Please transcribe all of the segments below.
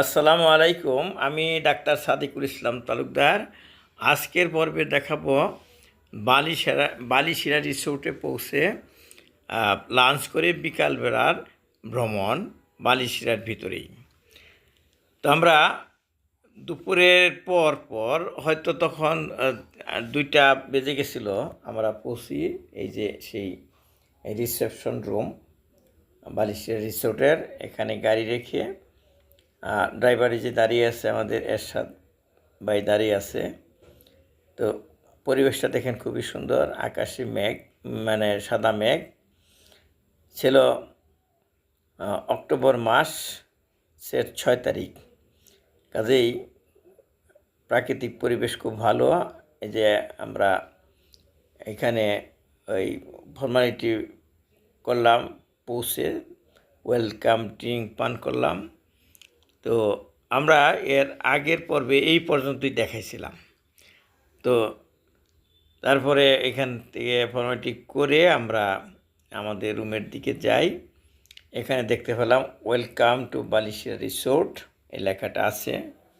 আসসালামু আলাইকুম। আমি ডাক্তার সাদিকুল ইসলাম তালুকদার। আজকের পর্বে দেখাবো বালিশিরা রিসোর্টে পৌঁছে লাঞ্চ করে বিকালবেলার ভ্রমণ বালিশিরার ভিতরেই। তো আমরা দুপুরের পর পর হয়তো তখন 2টা বেজে গেছিলো। আমরা পৌঁছি এই যে সেই রিসেপশন রুম বালিশিরা রিসোর্টের। এখানে গাড়ি রেখে ড্রাইভারে যে দাঁড়িয়ে আছে আমাদের এরশাদ ভাই দাঁড়িয়ে আছে। তো পরিবেশটা দেখেন খুবই সুন্দর, আকাশে মেঘ, মানে সাদা মেঘ ছিল। অক্টোবর মাস 6 তারিখ, কাজেই প্রাকৃতিক পরিবেশ খুব ভালো। এই যে আমরা এখানে ওই ফর্মালিটি করলাম, পৌঁছে ওয়েলকাম ড্রিঙ্ক পান করলাম। তো আমরা এর আগের পর্বে এই পর্যন্তই দেখাইছিলাম। তো তারপরে এখান থেকে ফর্মালিটি করে আমরা আমাদের রুমের দিকে যাই। এখানে দেখতে পেলাম ওয়েলকাম টু বালিশিরা রিসোর্ট, এই লেখাটা আছে,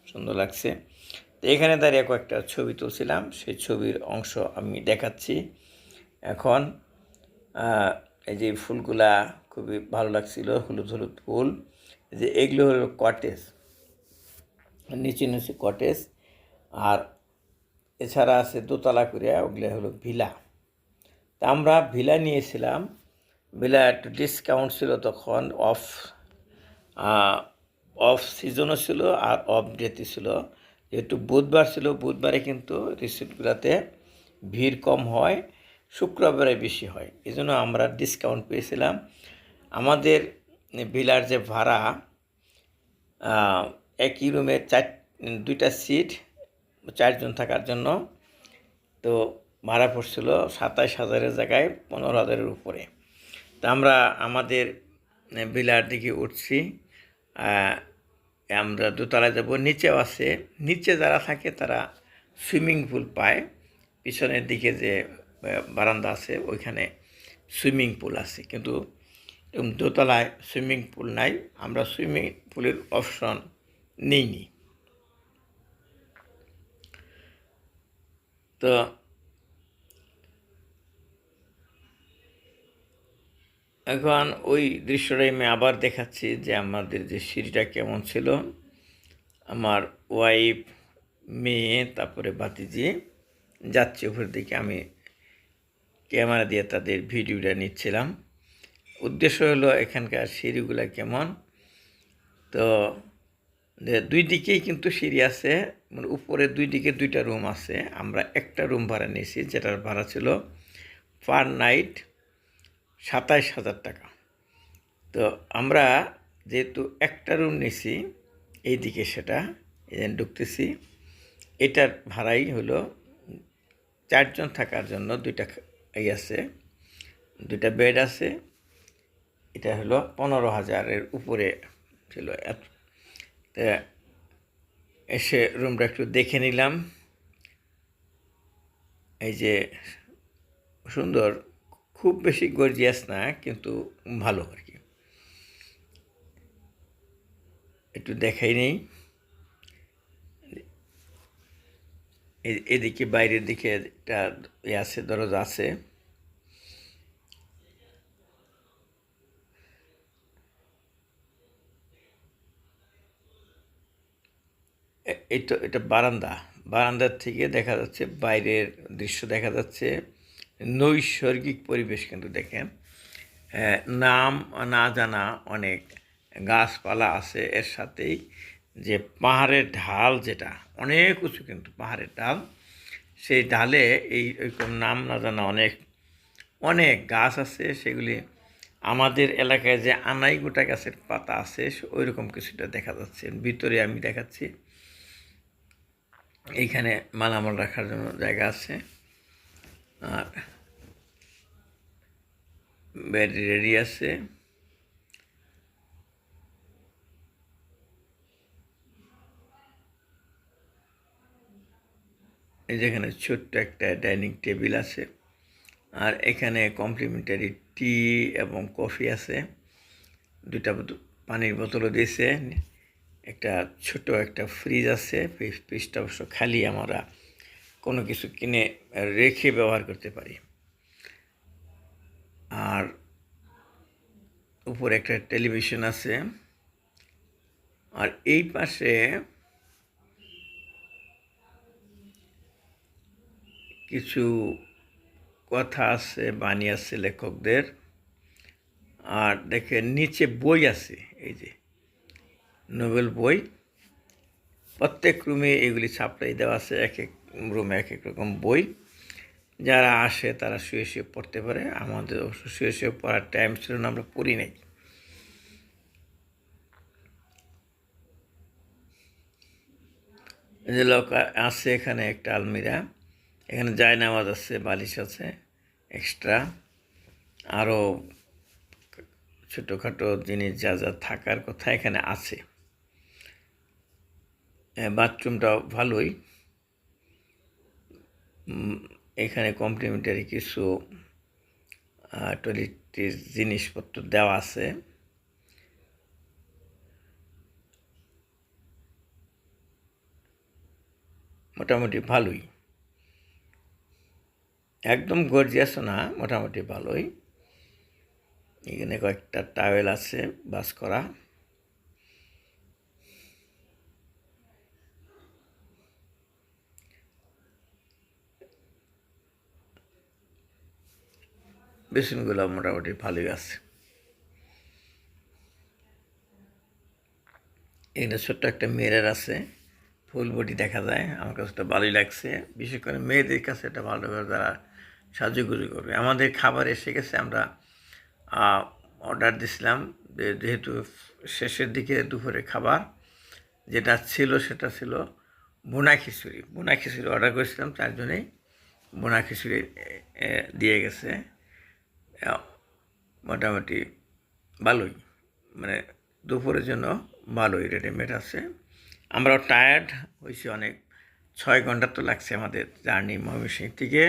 সুন্দর লাগছে। তো এখানে দাঁড়িয়ে কয়েকটা ছবি তুলছিলাম, সেই ছবির অংশ আমি দেখাচ্ছি এখন। এই যে ফুলগুলা খুবই ভালো লাগছিল, হলুদ হলুদ ফুল। যে এগুলো হলো কটেজ, নিচে নিচে কটেজ, আর এছাড়া আছে দোতলা করে, ওগুলো হলো ভিলা। তা আমরা ভিলা নিয়েছিলাম। ভিলা একটু ডিসকাউন্ট ছিল তখন, অফ সিজনও ছিল আর অফ ডেতে ছিল। যেহেতু বুধবার ছিল, বুধবারে কিন্তু রিসোর্টগুলোতে ভিড় কম হয়, শুক্রবারে বেশি হয়, এই জন্য আমরা ডিসকাউন্ট পেয়েছিলাম। আমাদের ভিলার যে ভাড়া, একই রুমে 2টা সিট 4 জন থাকার জন্য, তো ভাড়া পড়ছিল 27,000-এর জায়গায় 15,000-এর উপরে। তা আমরা আমাদের ভিলার দিকে উঠছি। আমরা দোতলায় যাব, নিচেও আছে। নিচে যারা থাকে তারা সুইমিং পুল পায়। পিছনের দিকে যে বারান্দা আছে ওইখানে সুইমিং পুল আছে, কিন্তু দোতলায় সুইমিং পুল নাই। আমরা সুইমিং পুলের অপশন নিইনি। তো এখন ওই দৃশ্যটাই আমি আবার দেখাচ্ছি যে আমাদের যে সিঁড়িটা কেমন ছিল। আমার ওয়াইফ, মেয়ে, তারপরে ভাতিজি যাচ্ছে উপরের দিকে, আমি ক্যামেরা দিয়ে তাদের ভিডিওটা নিচ্ছিলাম। উদ্দেশ্য হলো এখানকার সিঁড়িগুলো কেমন। তো 2 দিকেই কিন্তু সিঁড়ি আছে, মানে উপরে 2 দিকে 2টা রুম আছে। আমরা একটা রুম ভাড়া নিয়েছি, যেটার ভাড়া ছিল পার নাইট 27,000 টাকা। তো আমরা যেহেতু একটা রুম নিয়েছি এইদিকে, সেটা ঢুকতেছি, এটার ভাড়াই হলো 4 জন থাকার জন্য 2টা আছে, 2টা বেড আছে। এটা হলো 15,000-এর উপরে ছিল। এসে রুমটা একটু দেখে নিলাম। এই যে সুন্দর, খুব বেশি গর্জিয়াস না, কিন্তু ভালো আর কি। একটু দেখাই নেই। এদিকে বাইরের দিকে একটা আছে, দরজা আছে। এটা বারান্দা। বারান্দার থেকে দেখা যাচ্ছে বাইরের দৃশ্য, দেখা যাচ্ছে নৈসর্গিক পরিবেশ। কিন্তু দেখেন, নাম না জানা অনেক গাছপালা আছে এর সাথেই। যে পাহাড়ের ঢাল, যেটা অনেক উঁচু, কিন্তু পাহাড়ের ঢাল, সেই ঢালে এইরকম নাম না জানা অনেক অনেক গাছ আছে। সেগুলি আমাদের এলাকায় যে আনাইগোটা গাছের পাতা আছে, ওই রকম কিছুটা দেখা যাচ্ছে। ভিতরে আমি দেখাচ্ছি, এইখানে মালামাল রাখার জন্য জায়গা আছে, আর বেড রেডি আছে। এই যেখানে ছোট্ট একটা ডাইনিং টেবিল আছে, আর এখানে কমপ্লিমেন্টারি টি এবং কফি আছে। 2টা পানির বোতলও দিয়েছে। একটা ছোট একটা ফ্রিজ আছে, ফ্রিজটা অবশ্য খালি, আমরা কোনো কিছু কিনে রেখে ব্যবহার করতে পারি। আর উপরে একটা টেলিভিশন আছে। আর এই পাশে কিছু কথা আছে, বাণী আছে লেখকদের। আর দেখেন নিচে বই আছে, এই যে নোবেল বই, প্রত্যেক রুমে এগুলি সাপ্লাই দেওয়া আছে, এক এক রুমে এক এক রকম বই। যারা আসে তারা শুয়ে শুয়ে পড়তে পারে। আমাদের অবশ্য শুয়ে শুয়ে পড়ার টাইম ছিল না, আমরা পড়ি নাই। এই যে লোক আছে, এখানে একটা আলমিরা, এখানে জায়নামাজ আছে, বালিশ আছে এক্সট্রা, আরও ছোটোখাটো জিনিস যা যা থাকার কথা এখানে আছে। বাথরুমটাও ভালোই। এখানে কমপ্লিমেন্টারি কিছু টয়লেটের জিনিসপত্র দেওয়া আছে। মোটামুটি ভালোই, একদম গর্জিয়াসও না, মোটামুটি ভালোই। এখানে কয়েকটা টাওয়েল আছে বাস করা। বেসিনগুলো মোটামুটি ভালোই আছে। এখানে ছোট্ট একটা মিরর আছে, ফুল বডি দেখা যায়। আমার কাছে তো ভালোই লাগছে, বিশেষ করে মেয়েদের কাছে এটা ভালো করে তারা সাজুগুজু করবে। আমাদের খাবার এসে গেছে, আমরা অর্ডার দিছিলাম, যেহেতু শেষের দিকে দুপুরে খাবার যেটা ছিল সেটা ছিল বোনা খিচুড়ি। বোনা খিচুড়ি অর্ডার করেছিলাম, চারজনেই বোনা খিচুড়ি দিয়ে গেছে। মোটামুটি ভালোই, মানে দুপুরের জন্য ভালোই রেডিমেড আছে। আমরাও টায়ার্ড হয়েছি অনেক, 6 ঘন্টা তো লাগছে আমাদের জার্নি ময়মনসিংহ থেকে।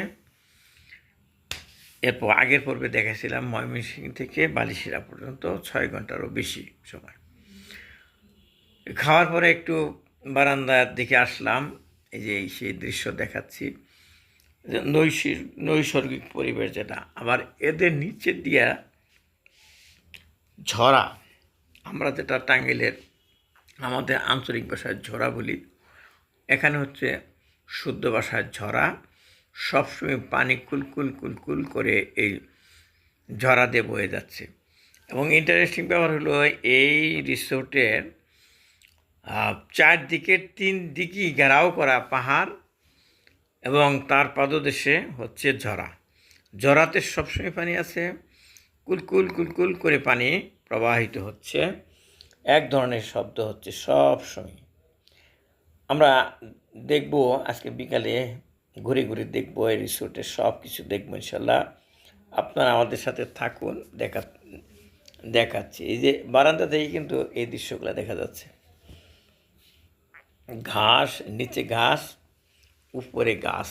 এরপর আগের পর্বে দেখেছিলাম ময়মনসিংহ থেকে বালিশিরা পর্যন্ত 6 ঘন্টারও বেশি সময়। খাওয়ার পরে একটু বারান্দার দিকে আসলাম, এই যে সেই দৃশ্য দেখাচ্ছি, নৈসর্গিক পরিবেশ যেটা। আবার এদের নিচে দিয়া ঝরা, আমরা যেটা টাঙ্গাইলের আমাদের আঞ্চলিক ভাষায় ঝরা বলি, এখানে হচ্ছে শুদ্ধ ভাষায় ঝরা। সবসময় পানি কুলকুল কুলকুল করে এই ঝরা দিয়ে বয়ে যাচ্ছে। এবং ইন্টারেস্টিং ব্যাপার হলো, এই রিসোর্টের চারদিকে 3 দিকেই ঘেরাও করা পাহাড় এবং তার পাদদেশে হচ্ছে ঝরা। ঝরাতে সবসময় পানি আছে, কুলকুল কুলকুল করে পানি প্রবাহিত হচ্ছে, এক ধরনের শব্দ হচ্ছে সব সময়। আমরা দেখব আজকে বিকালে, ঘুরে ঘুরে দেখব এই রিসোর্টের সব কিছু দেখবো ইনশাল্লাহ। আপনারা আমাদের সাথে থাকুন, দেখাচ্ছি। এই যে বারান্দা থেকে কিন্তু এই দৃশ্যগুলো দেখা যাচ্ছে, ঘাস, নিচে ঘাস, উপরে গাছ।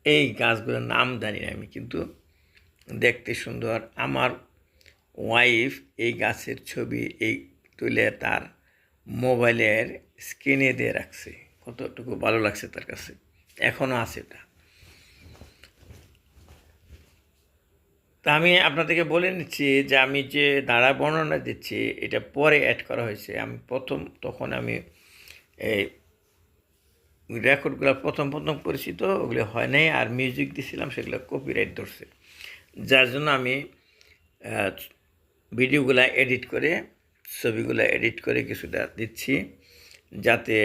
এই গাছগুলোর নাম জানি না আমি, কিন্তু দেখতে সুন্দর। আমার ওয়াইফ এই গাছের ছবি তুলে তার মোবাইলের স্ক্রিনে দিয়ে রাখছে, কতটুকু ভালো লাগছে তার কাছে, এখনও আছে এটা। তা আমি আপনাদেরকে বলে নিচ্ছি যে আমি যে ধারা বর্ণনা দিচ্ছি এটা পরে অ্যাড করা হয়েছে। আমি তখন আমি এই রেকর্ডগুলো প্রথম করেছি, তো ওগুলো হয় নাই। আর মিউজিক দিছিলাম, সেগুলো কপিরাইট ধরছে, যার জন্য আমি ভিডিওগুলো এডিট করে, ছবিগুলো এডিট করে কিছুটা দিচ্ছি, যাতে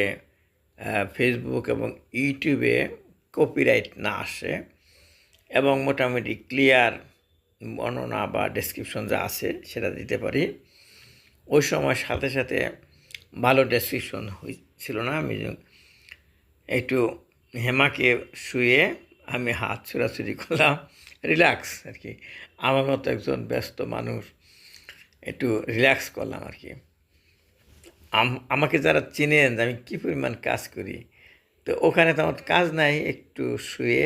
ফেসবুক এবং ইউটিউবে কপিরাইট না আসে, এবং মোটামুটি ক্লিয়ার বর্ণনা বা ডেসক্রিপশন যা আছে সেটা দিতে পারি। ওই সময় সাথে সাথে ভালো ডেসক্রিপশন হয়েছিল না। আমি একটু হেমাকে শুয়ে আমি হাত ছোড়াছুড়ি করলাম, রিল্যাক্স আর কি। আমার মতো একজন ব্যস্ত মানুষ একটু রিল্যাক্স করলাম আর কি। আমাকে যারা চিনেন আমি কী পরিমাণ কাজ করি, তো ওখানে তো আমার কাজ নাই, একটু শুয়ে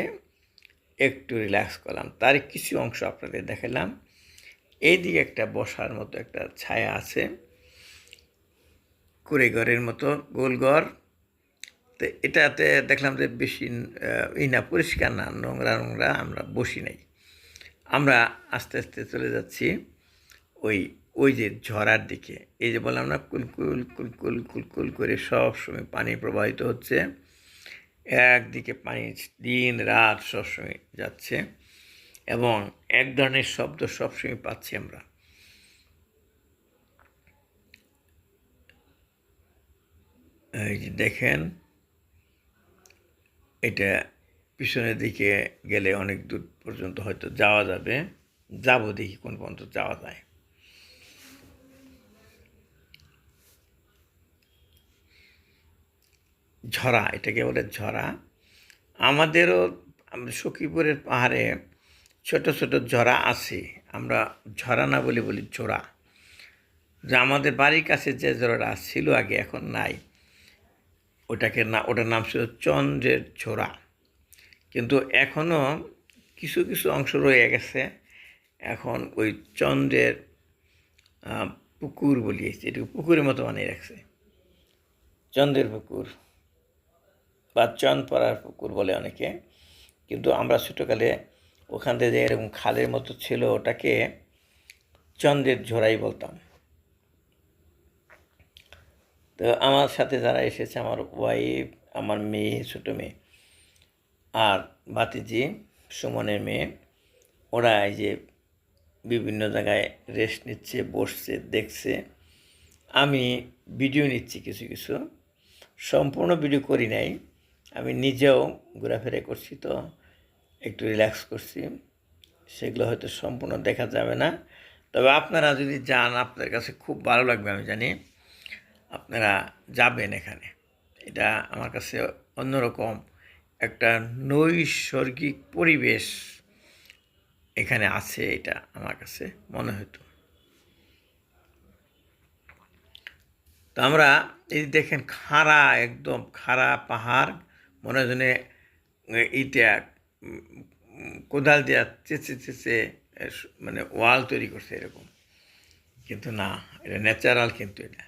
একটু রিল্যাক্স করলাম, তার কিছু অংশ আপনাদের দেখালাম। এইদিকে একটা বসার মতো একটা ছায়া আছে, কুড়ে ঘরের মতো গোল ঘর। তো এটাতে দেখলাম যে বেশি না, পরিষ্কার না, নোংরা নোংরা, আমরা বসি নাই। আমরা আস্তে আস্তে চলে যাচ্ছি ওই ওই যে ঝরার দিকে। এই যে বললাম না, কুলকুল কুলকুল কুলকুল করে সব সময় পানি প্রবাহিত হচ্ছে, একদিকে পানি দিন রাত সবসময় যাচ্ছে, এবং এক ধরনের শব্দ সবসময় পাচ্ছি আমরা। এই যে দেখেন, এটা পিছনের দিকে গেলে অনেক দূর পর্যন্ত হয়তো যাওয়া যাবে, যাবো দেখি কোন পর্যন্ত যাওয়া যায়। ঝরা, এটাকে বলে ঝরা। আমাদেরও সখীপুরের পাহাড়ে ছোট ছোট ঝরা আছে, আমরা ঝরা না বলি, বলি ঝোড়া। যে আমাদের বাড়ির কাছে যে ঝোড়াটা ছিল আগে, এখন নাই, ওটার নাম ছিল চন্দ্রের ঝোড়া। কিন্তু এখনও কিছু কিছু অংশ রয়ে গেছে। এখন ওই চন্দ্রের পুকুর বলিয়েছে, এটুকু পুকুরের মতো বানিয়ে রাখছে, চন্দ্রের পুকুর বা চন্দপাড়ার পুকুর বলে অনেকে। কিন্তু আমরা ছোটোকালে ওখান থেকে এরকম খালের মতো ছিল, ওটাকে চন্দ্রের ঝোড়াই বলতাম। তো আমার সাথে যারা এসেছে, আমার ওয়াইফ, আমার মেয়ে, ছোটো মেয়ে, আর ভাতিজি সুমনের মেয়ে, ওরা এই যে বিভিন্ন জায়গায় রেস্ট নিচ্ছে, বসছে, দেখছে। আমি ভিডিও নিচ্ছি কিছু কিছু, সম্পূর্ণ ভিডিও করি নাই, আমি নিজেও ঘোরাফেরা করছি, তো একটু রিল্যাক্স করছি। সেগুলো হয়তো সম্পূর্ণ দেখা যাবে না, তবে আপনারা যদি যান, আপনার কাছে খুব ভালো লাগবে, আমি জানি। আপনারা যাবেন এখানে, এটা আমার কাছে অন্যরকম একটা নৈসর্গিক পরিবেশ এখানে আছে, এটা আমার কাছে মনে হতো। তো আমরা এই দেখেন, খাড়া, একদম খাড়া পাহাড়, মনে হয় যেন এইটা কোদাল দিয়া চেঁচে চেঁচে মানে ওয়াল তৈরি করছে এরকম, কিন্তু না, এটা ন্যাচারাল কিন্তু এটা।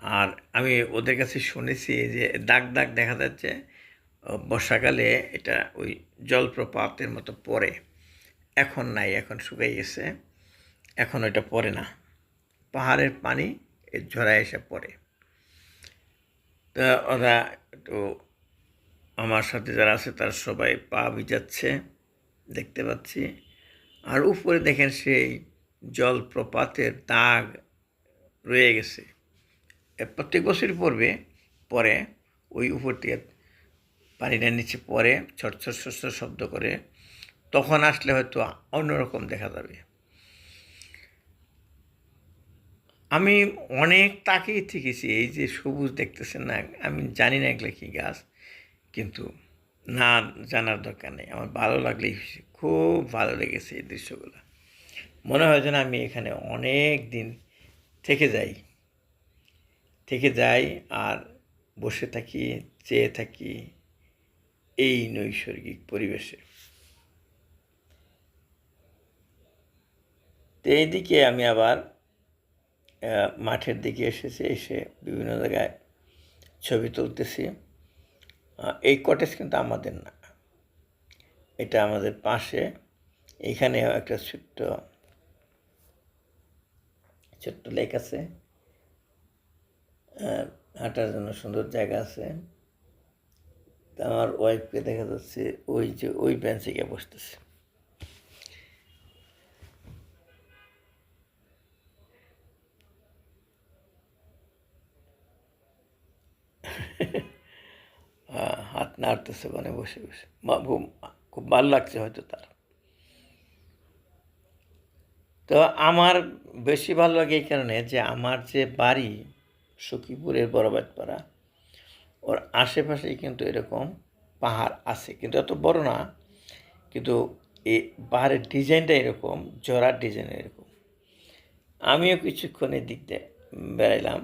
আর আমি ওদের কাছে শুনেছি যে দাগ দাগ দেখা যাচ্ছে, বর্ষাকালে এটা ওই জলপ্রপাতের মতো পড়ে। এখন নাই, এখন শুকাই গেছে, এখন ওইটা পড়ে না, পাহাড়ের পানি এর ঝরায় এসে পড়ে। তা ওরা একটু, আমার সাথে যারা আছে তারা সবাই পা ভিজাচ্ছে, দেখতে পাচ্ছি। আর উপরে দেখেন সেই জলপ্রপাতের দাগ রয়ে গেছে, প্রত্যেক বছরই পরে ওই উপর থেকে পানিটা নিচে পড়ে, ছট ছট ছট ছট শব্দ করে, তখন আসলে হয়তো অন্যরকম দেখা যাবে। আমি অনেক তাকিয়ে থেকেছি, এই যে সবুজ দেখতেছেন না, আমি জানি না এগুলো কী গাছ, কিন্তু না জানার দরকার নেই, আমার ভালো লাগলেই খুব ভালো লেগেছে এই দৃশ্যগুলো। মনে হয় যেন আমি এখানে অনেক দিন থেকে যাই আর বসে থাকি, চেয়ে থাকি এই নৈসর্গিক পরিবেশে। তো এইদিকে আমি আবার মাঠের দিকে এসেছি, এসে বিভিন্ন জায়গায় ছবি তুলতেছি। এই কটেজ কিন্তু আমাদের না, এটা আমাদের পাশে। এইখানেও একটা ছোট্ট ছোট্ট লেক আছে, হাঁটার জন্য সুন্দর জায়গা আছে। আমার ওয়াইফকে দেখা যাচ্ছে ওই যে ওই বেঞ্চে গিয়ে বসতেছে। হাত নাড়তেছে মানে বসে বসে, খুব ভালো লাগছে হয়তো তার। তো আমার বেশি ভালো লাগে এই কারণে যে আমার যে বাড়ি সখীপুরের বড়বাজপাড়া, ওর আশেপাশেই কিন্তু এরকম পাহাড় আছে, কিন্তু এত বড় না, কিন্তু এই পাহাড়ের ডিজাইনটা এরকম, জরার ডিজাইন এরকম। আমিও কিছুক্ষণ দিক দিয়ে বেড়াইলাম,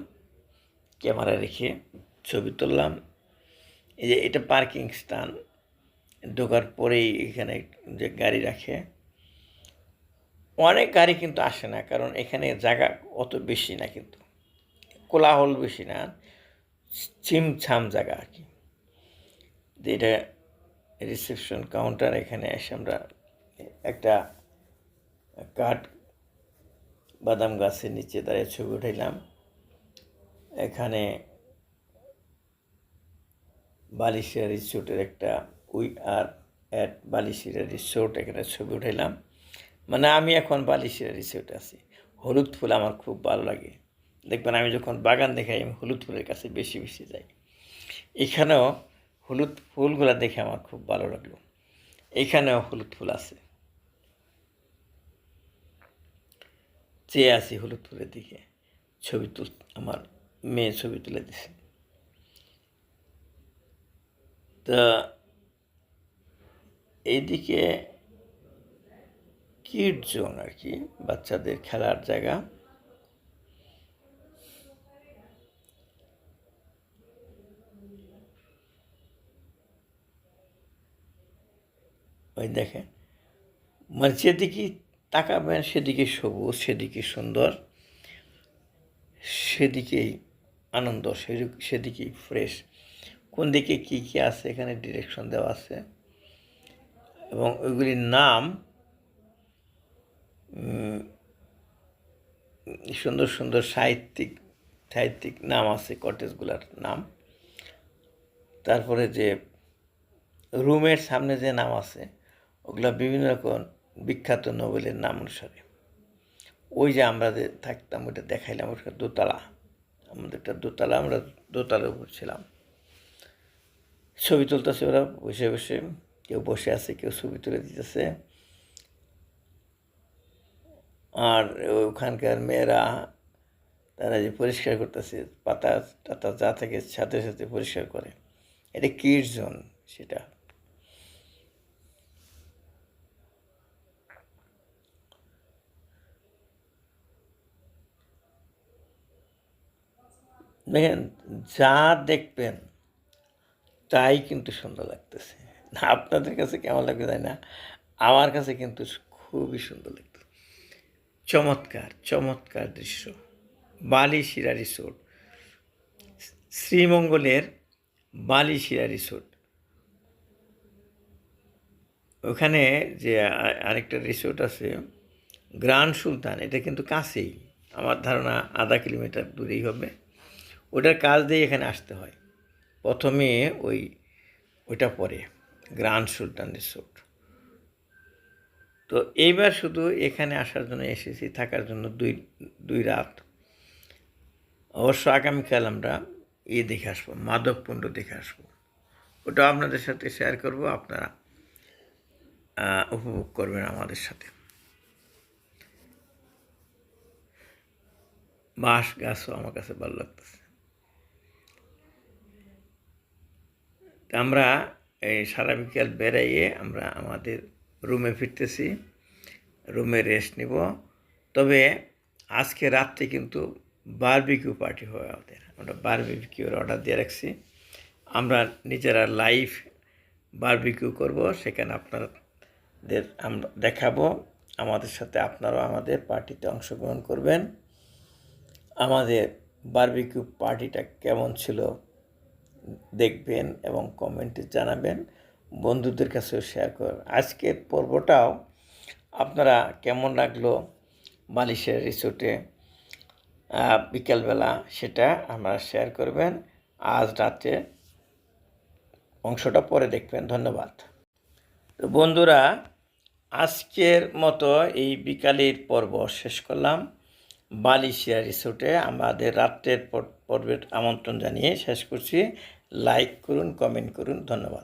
ক্যামেরা রেখে ছবি তুললাম। এই যে এটা পার্কিং স্থান, ঢোকার পরেই এখানে যে গাড়ি রাখে, অনেক গাড়ি কিন্তু আসে না, কারণ এখানে জায়গা অত বেশি না, কিন্তু কোলাহল বেশি না, ছিমছাম জায়গা আর কি। এটা রিসেপশন কাউন্টার। এখানে এসে আমরা একটা কাঠ বাদাম গাছের নিচে দাঁড়িয়ে ছবি উঠাইলাম। এখানে বালিশিয়া রিসোর্টের একটা উই আর অ্যাট বালিশিয়া রিসোর্ট, এখানে ছবি উঠাইলাম। মানে আমি এখন বালিশিয়া রিসোর্টে আছি। হলুদ ফুল আমার খুব ভালো লাগে। দেখবেন আমি যখন বাগান দেখাই, আমি হলুদ ফুলের কাছে বেশি বেশি যাই। এখানেও হলুদ ফুলগুলো দেখে আমার খুব ভালো লাগলো। এখানেও হলুদ ফুল আছে, চেয়ে আছি হলুদ ফুলের দিকে। ছবি তুল, আমার মেয়ে ছবি তুলে দিছে। তা এইদিকে কিড জোন আর কি, বাচ্চাদের খেলার জায়গা। ওই দেখেন, মানে যেদিকে তাকাবেন সেদিকে সবুজ, সেদিকে সুন্দর, সেদিকেই আনন্দ, সেদিকেই ফ্রেশ। কোন দিকে কী কী আছে এখানে ডিরেকশন দেওয়া আছে, এবং ওইগুলির নাম সুন্দর সুন্দর সাহিত্যিক নাম আছে কটেজগুলোর নাম। তারপরে যে রুমের সামনে যে নাম আছে, ওগুলো বিভিন্ন রকম বিখ্যাত নোবেলের নাম অনুসারে। ওই যে আমরা যে থাকতাম, ওইটা দেখাইলাম, ওটা দোতলা, আমাদের একটা দোতলা, আমরা দোতলার উপর ছিলাম। ছবি তুলতেছে ওরা বসে বসে, কেউ বসে আছে, কেউ ছবি তুলে দিতেছে। আর ওখানকার মেয়েরা, তারা যে পরিষ্কার করতেছে, পাতা টাতা যা থাকে সাথে সাথে পরিষ্কার করে। এটা কিডস জোন সেটা। দেখেন, যা দেখবেন তাই কিন্তু সুন্দর লাগতেছে। আপনাদের কাছে কেমন লাগবে তাই না, আমার কাছে কিন্তু খুবই সুন্দর লাগতো। চমৎকার চমৎকার দৃশ্য। বালিশিরা রিসোর্ট, শ্রীমঙ্গলের বালিশিরা রিসোর্ট। ওখানে যে আরেকটা রিসোর্ট আছে গ্র্যান্ড সুলতান, এটা কিন্তু কাছেই, আমার ধারণা আধা কিলোমিটার দূরেই হবে। ওটার কাজ দিয়ে এখানে আসতে হয়। প্রথমে ওইটা পরে গ্র্যান্ড সুলতান রিসোর্ট। তো এইবার শুধু এখানে আসার জন্য এসেছি, থাকার জন্য দুই রাত। অবশ্য আগামীকাল আমরা দেখে আসবো, মাধবকুণ্ড দেখে আসবো। ওটা আপনাদের সাথে শেয়ার করব, আপনারা উপভোগ করবেন আমাদের সাথে। বাঁশ গাছও আমার কাছে ভালো লাগতেছে। আমরা এই সারা বিকেল বেড়াইয়ে আমরা আমাদের রুমে ফিরতেছি, রুমে রেস্ট নিব। তবে আজকে রাত্রে কিন্তু বারবিকিউ পার্টি হবে আমাদের। আমরা বারবিকিউর অর্ডার দিয়ে রাখছি। আমরা নিজেরা লাইভ বারবিকিউ করব, সেখানে আপনাদের আমরা দেখাবো। আমাদের সাথে আপনারাও আমাদের পার্টিতে অংশগ্রহণ করবেন। আমাদের বারবিকিউ পার্টিটা কেমন ছিল দেখবেন এবং কমেন্টে জানাবেন, বন্ধুদের কাছেও শেয়ার করবেন। আজকের পর্বটাও আপনারা কেমন লাগলো বালিশের রিসোর্টে বিকেলবেলা, সেটা আমরা শেয়ার করবেন। আজ রাতে অংশটা পরে দেখবেন। ধন্যবাদ। তো বন্ধুরা, আজকের মতো এই বিকালের পর্ব শেষ করলাম বালিশিয়া রিসোর্টে। আমাদের রাত্রের পর্বের আমন্ত্রণ জানিয়ে শেষ করছি। লাইক করুন, কমেন্ট করুন। ধন্যবাদ।